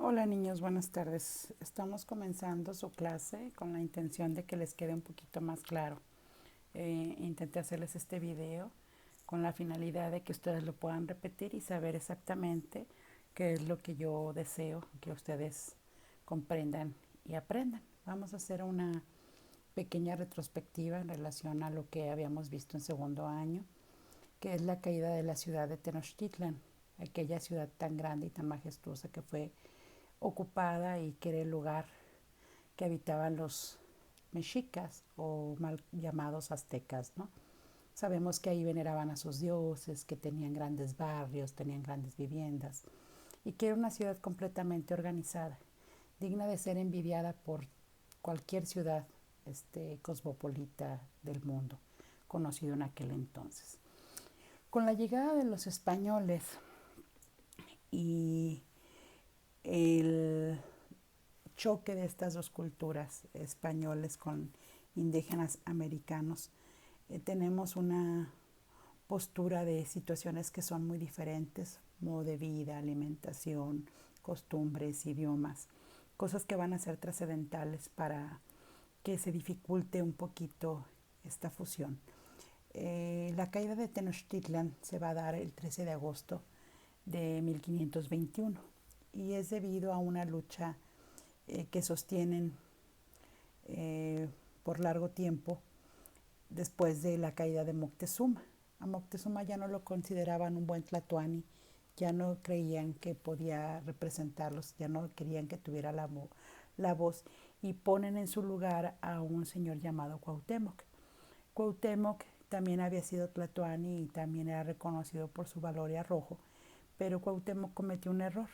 Hola niños, buenas tardes. Estamos comenzando su clase con la intención de que les quede un poquito más claro. Intenté hacerles este video con la finalidad de que ustedes lo puedan repetir y saber exactamente qué es lo que yo deseo que ustedes comprendan y aprendan. Vamos a hacer una pequeña retrospectiva en relación a lo que habíamos visto en segundo año, que es la caída de la ciudad de Tenochtitlan, aquella ciudad tan grande y tan majestuosa que fue ocupada y que era el lugar que habitaban los mexicas o mal llamados aztecas, ¿no? Sabemos que ahí veneraban a sus dioses, que tenían grandes barrios, tenían grandes viviendas y que era una ciudad completamente organizada, digna de ser envidiada por cualquier ciudad cosmopolita del mundo conocido en aquel entonces. Con la llegada de los españoles y el choque de estas dos culturas, españoles con indígenas americanos, tenemos una postura de situaciones que son muy diferentes, modo de vida, alimentación, costumbres, idiomas, cosas que van a ser trascendentales para que se dificulte un poquito esta fusión. La caída de Tenochtitlan se va a dar el 13 de agosto de 1521 y es debido a una lucha que sostienen por largo tiempo después de la caída de Moctezuma. A Moctezuma ya no lo consideraban un buen tlatoani, ya no creían que podía representarlos, ya no querían que tuviera la voz y ponen en su lugar a un señor llamado Cuauhtémoc. Cuauhtémoc también había sido tlatoani y también era reconocido por su valor y arrojo, pero Cuauhtémoc cometió un error.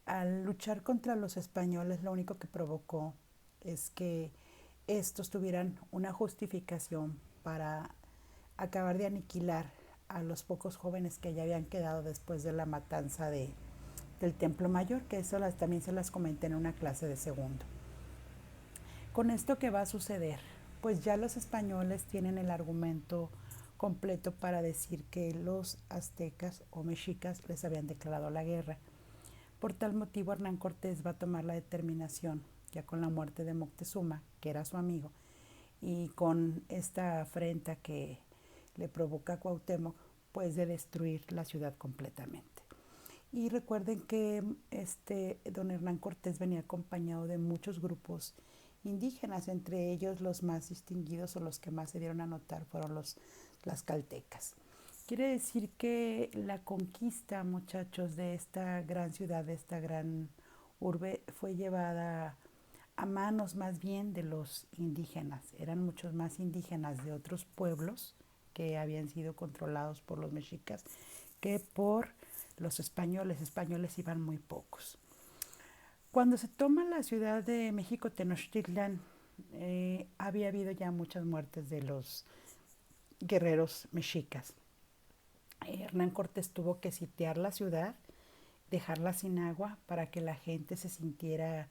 Al luchar contra los españoles, lo único que provocó es que estos tuvieran una justificación para acabar de aniquilar a los pocos jóvenes que ya habían quedado después de la matanza del Templo Mayor, que eso también se las comenté en una clase de segundo. Con esto, ¿qué va a suceder? Pues ya los españoles tienen el argumento completo para decir que los aztecas o mexicas les habían declarado la guerra. Por tal motivo, Hernán Cortés va a tomar la determinación, ya con la muerte de Moctezuma, que era su amigo, y con esta afrenta que le provoca a Cuauhtémoc, pues de destruir la ciudad completamente. Y recuerden que don Hernán Cortés venía acompañado de muchos grupos indígenas, entre ellos los más distinguidos o los que más se dieron a notar fueron los tlaxcaltecas. Quiere decir que la conquista, muchachos, de esta gran ciudad, de esta gran urbe, fue llevada a manos más bien de los indígenas. Eran muchos más indígenas de otros pueblos que habían sido controlados por los mexicas que por los españoles. Españoles iban muy pocos. Cuando se toma la ciudad de México Tenochtitlan, había habido ya muchas muertes de los guerreros mexicas. Hernán Cortés tuvo que sitiar la ciudad, dejarla sin agua para que la gente se sintiera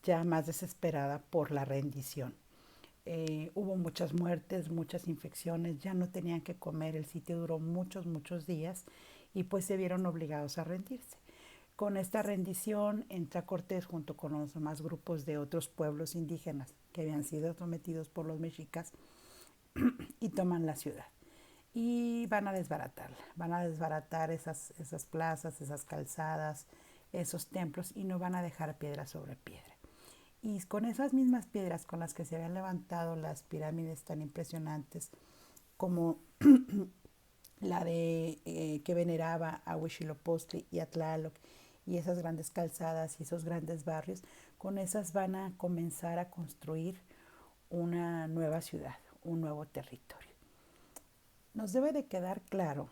ya más desesperada por la rendición. Hubo muchas muertes, muchas infecciones, ya no tenían que comer, el sitio duró muchos días y pues se vieron obligados a rendirse. Con esta rendición entra Cortés junto con los demás grupos de otros pueblos indígenas que habían sido sometidos por los mexicas y toman la ciudad. Y van a desbaratarla, van a desbaratar esas plazas, esas calzadas, esos templos y no van a dejar piedra sobre piedra. Y con esas mismas piedras con las que se habían levantado las pirámides tan impresionantes como la de que veneraba a Huitzilopochtli y a Tlaloc y esas grandes calzadas y esos grandes barrios, con esas van a comenzar a construir una nueva ciudad, un nuevo territorio. Nos debe de quedar claro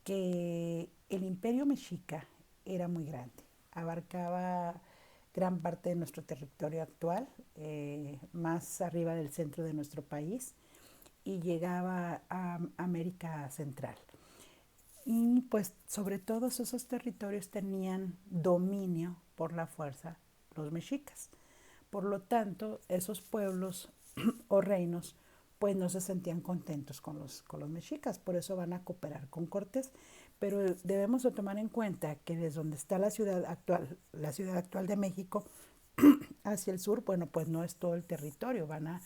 que el imperio mexica era muy grande, abarcaba gran parte de nuestro territorio actual, más arriba del centro de nuestro país, y llegaba a América Central. Y pues sobre todos esos territorios tenían dominio por la fuerza los mexicas. Por lo tanto, esos pueblos o reinos pues no se sentían contentos con los mexicas, por eso van a cooperar con Cortés. Pero debemos de tomar en cuenta que desde donde está la ciudad actual de México, hacia el sur, bueno, pues no es todo el territorio, van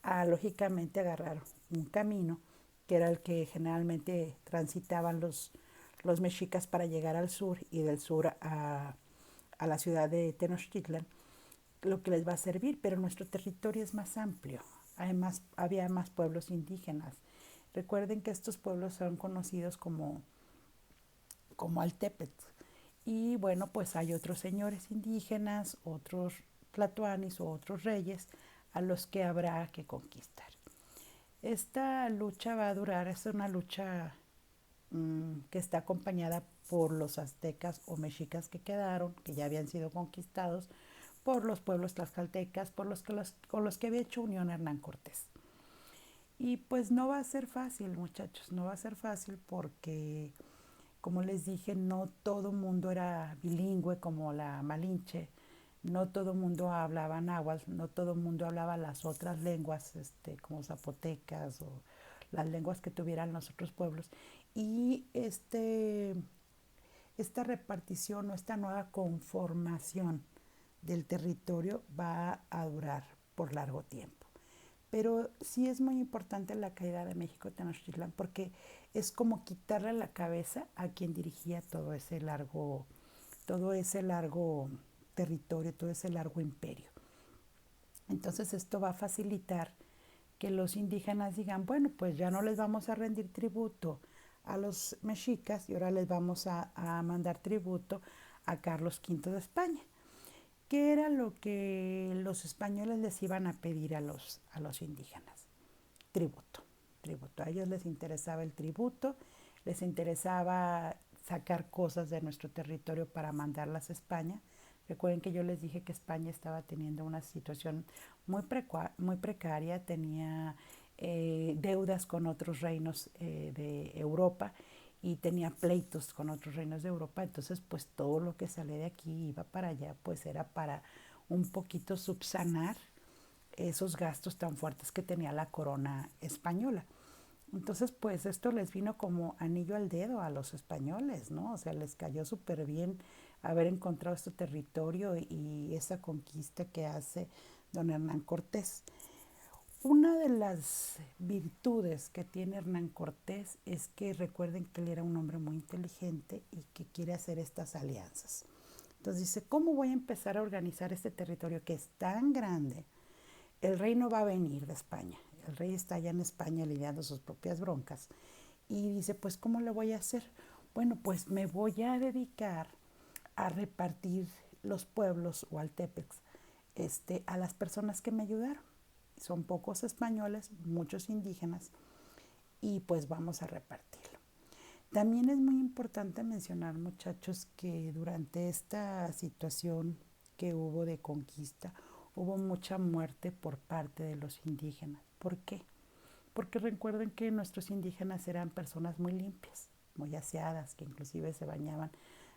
a lógicamente agarrar un camino que era el que generalmente transitaban los mexicas para llegar al sur y del sur a la ciudad de Tenochtitlan, lo que les va a servir, pero nuestro territorio es más amplio. Además, había más pueblos indígenas. Recuerden que estos pueblos son conocidos como Altepetl. Y bueno, pues hay otros señores indígenas, otros tlatoanis o otros reyes a los que habrá que conquistar. Esta lucha va a durar, es una lucha que está acompañada por los aztecas o mexicas que quedaron, que ya habían sido conquistados, por los pueblos tlaxcaltecas, con los que había hecho unión Hernán Cortés. Y pues no va a ser fácil, muchachos, no va a ser fácil porque, como les dije, no todo mundo era bilingüe como la Malinche, no todo mundo hablaba náhuatl, no todo mundo hablaba las otras lenguas, como zapotecas o las lenguas que tuvieran los otros pueblos. Y esta repartición o esta nueva conformación del territorio va a durar por largo tiempo. Pero sí es muy importante la caída de México Tenochtitlan porque es como quitarle la cabeza a quien dirigía todo ese largo territorio, todo ese largo imperio. Entonces esto va a facilitar que los indígenas digan, bueno, pues ya no les vamos a rendir tributo a los mexicas y ahora les vamos a mandar tributo a Carlos V de España. ¿Qué era lo que los españoles les iban a pedir a los indígenas? Tributo, tributo. A ellos les interesaba el tributo, les interesaba sacar cosas de nuestro territorio para mandarlas a España. Recuerden que yo les dije que España estaba teniendo una situación muy precaria, tenía deudas con otros reinos de Europa y tenía pleitos con otros reinos de Europa, entonces pues todo lo que sale de aquí iba para allá, pues era para un poquito subsanar esos gastos tan fuertes que tenía la corona española. Entonces, pues esto les vino como anillo al dedo a los españoles, ¿no? O sea, les cayó súper bien haber encontrado este territorio y esa conquista que hace don Hernán Cortés. Una de las virtudes que tiene Hernán Cortés es que recuerden que él era un hombre muy inteligente y que quiere hacer estas alianzas. Entonces dice, ¿cómo voy a empezar a organizar este territorio que es tan grande? El rey no va a venir de España. El rey está allá en España lidiando sus propias broncas. Y dice, pues, ¿cómo lo voy a hacer? Bueno, pues me voy a dedicar a repartir los pueblos o altepecs a las personas que me ayudaron. Son pocos españoles, muchos indígenas, y pues vamos a repartirlo. También es muy importante mencionar, muchachos, que durante esta situación que hubo de conquista, hubo mucha muerte por parte de los indígenas. ¿Por qué? Porque recuerden que nuestros indígenas eran personas muy limpias, muy aseadas, que inclusive se bañaban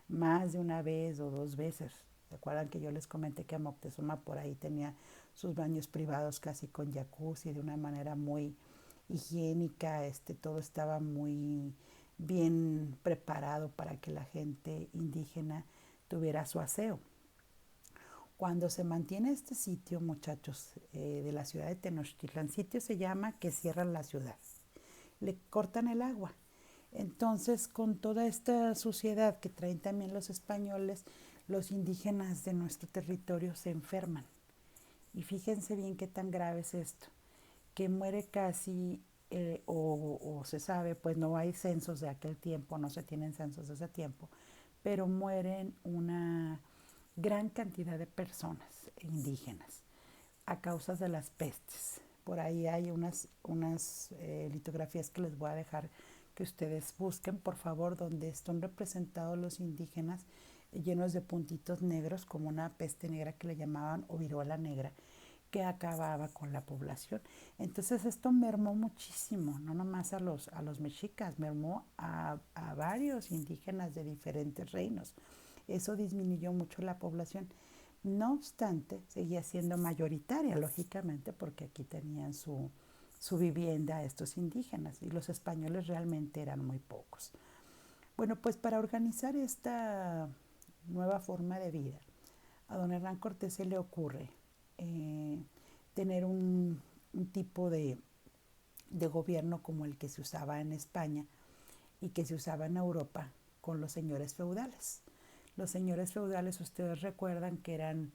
más de una vez o dos veces. ¿Se acuerdan que yo les comenté que Moctezuma por ahí tenía sus baños privados casi con jacuzzi de una manera muy higiénica? Todo estaba muy bien preparado para que la gente indígena tuviera su aseo. Cuando se mantiene este sitio, muchachos, de la ciudad de Tenochtitlan, sitio se llama que cierran la ciudad, le cortan el agua. Entonces, con toda esta suciedad que traen también los españoles, los indígenas de nuestro territorio se enferman. Y fíjense bien qué tan grave es esto, que muere casi, o se sabe, pues no hay censos de aquel tiempo, no se tienen censos de ese tiempo, pero mueren una gran cantidad de personas indígenas a causa de las pestes. Por ahí hay unas litografías que les voy a dejar que ustedes busquen, por favor, donde están representados los indígenas llenos de puntitos negros, como una peste negra que le llamaban o viruela negra, que acababa con la población. Entonces esto mermó muchísimo, no nomás a los mexicas, mermó a varios indígenas de diferentes reinos. Eso disminuyó mucho la población. No obstante, seguía siendo mayoritaria, lógicamente, porque aquí tenían su vivienda estos indígenas y los españoles realmente eran muy pocos. Bueno, pues para organizar esta nueva forma de vida, a don Hernán Cortés se le ocurre tener un tipo de gobierno como el que se usaba en España y que se usaba en Europa con los señores feudales. Los señores feudales, ustedes recuerdan que eran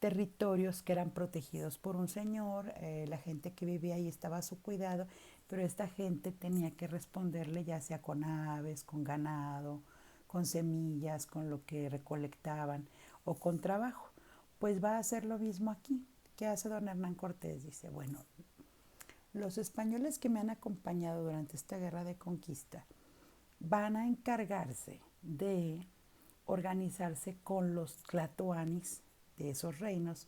territorios que eran protegidos por un señor, la gente que vivía ahí estaba a su cuidado, pero esta gente tenía que responderle ya sea con aves, con ganado, con semillas, con lo que recolectaban o con trabajo. Pues va a hacer lo mismo aquí. ¿Qué hace don Hernán Cortés? Dice, bueno, los españoles que me han acompañado durante esta guerra de conquista van a encargarse de organizarse con los tlatoanis de esos reinos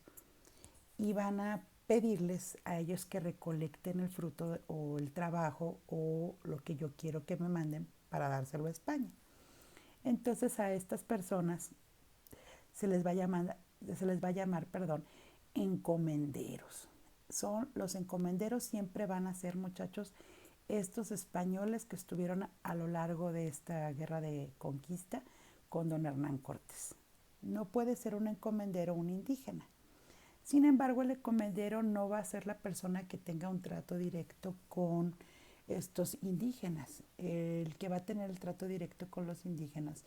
y van a pedirles a ellos que recolecten el fruto o el trabajo o lo que yo quiero que me manden para dárselo a España. Entonces a estas personas se les va a llamar, perdón, encomenderos. Son los encomenderos siempre van a ser, muchachos, estos españoles que estuvieron a lo largo de esta guerra de conquista con don Hernán Cortés. No puede ser un encomendero un indígena. Sin embargo, el encomendero no va a ser la persona que tenga un trato directo con estos indígenas. El que va a tener el trato directo con los indígenas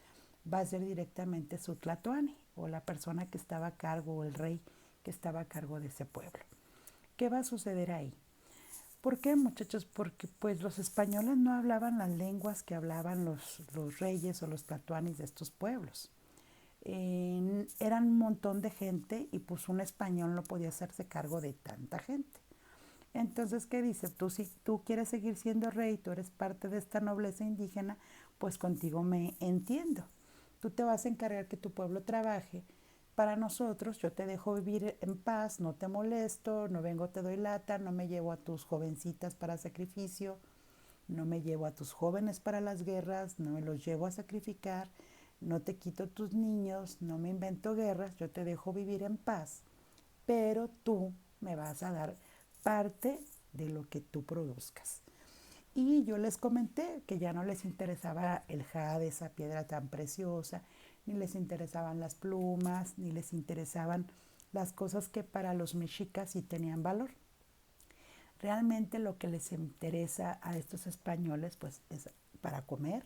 va a ser directamente su tlatoani o la persona que estaba a cargo o el rey que estaba a cargo de ese pueblo. ¿Qué va a suceder ahí? ¿Por qué, muchachos? Porque pues los españoles no hablaban las lenguas que hablaban los reyes o los tlatoanis de estos pueblos. Eran un montón de gente y pues un español no podía hacerse cargo de tanta gente. Entonces, ¿qué dice? Tú, si tú quieres seguir siendo rey, tú eres parte de esta nobleza indígena, pues contigo me entiendo. Tú te vas a encargar que tu pueblo trabaje para nosotros, yo te dejo vivir en paz, no te molesto, no vengo, te doy lata, no me llevo a tus jovencitas para sacrificio, no me llevo a tus jóvenes para las guerras, no me los llevo a sacrificar, no te quito tus niños, no me invento guerras, yo te dejo vivir en paz, pero tú me vas a dar parte de lo que tú produzcas. Y yo les comenté que ya no les interesaba el jade, esa piedra tan preciosa, ni les interesaban las plumas, ni les interesaban las cosas que para los mexicas sí tenían valor. Realmente lo que les interesa a estos españoles pues es para comer,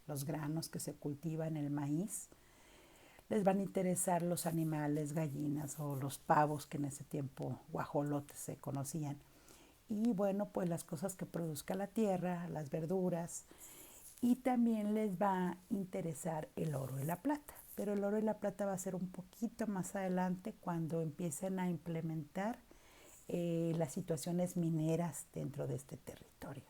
los granos que se cultivan, el maíz. Les van a interesar los animales, gallinas o los pavos que en ese tiempo guajolotes se conocían. Y bueno, pues las cosas que produzca la tierra, las verduras. Y también les va a interesar el oro y la plata. Pero el oro y la plata va a ser un poquito más adelante cuando empiecen a implementar las situaciones mineras dentro de este territorio.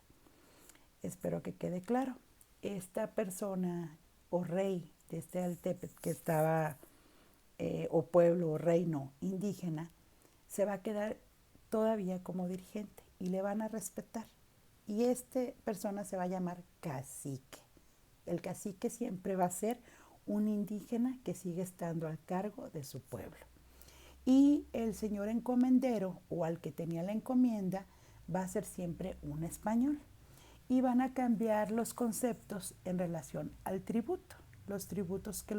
Espero que quede claro. Esta persona o rey de este Altepet que estaba, o pueblo o reino indígena, se va a quedar todavía como dirigente y le van a respetar. Y esta persona se va a llamar cacique. El cacique siempre va a ser un indígena que sigue estando al cargo de su pueblo. Y el señor encomendero o al que tenía la encomienda va a ser siempre un español. Y van a cambiar los conceptos en relación al tributo. Los tributos que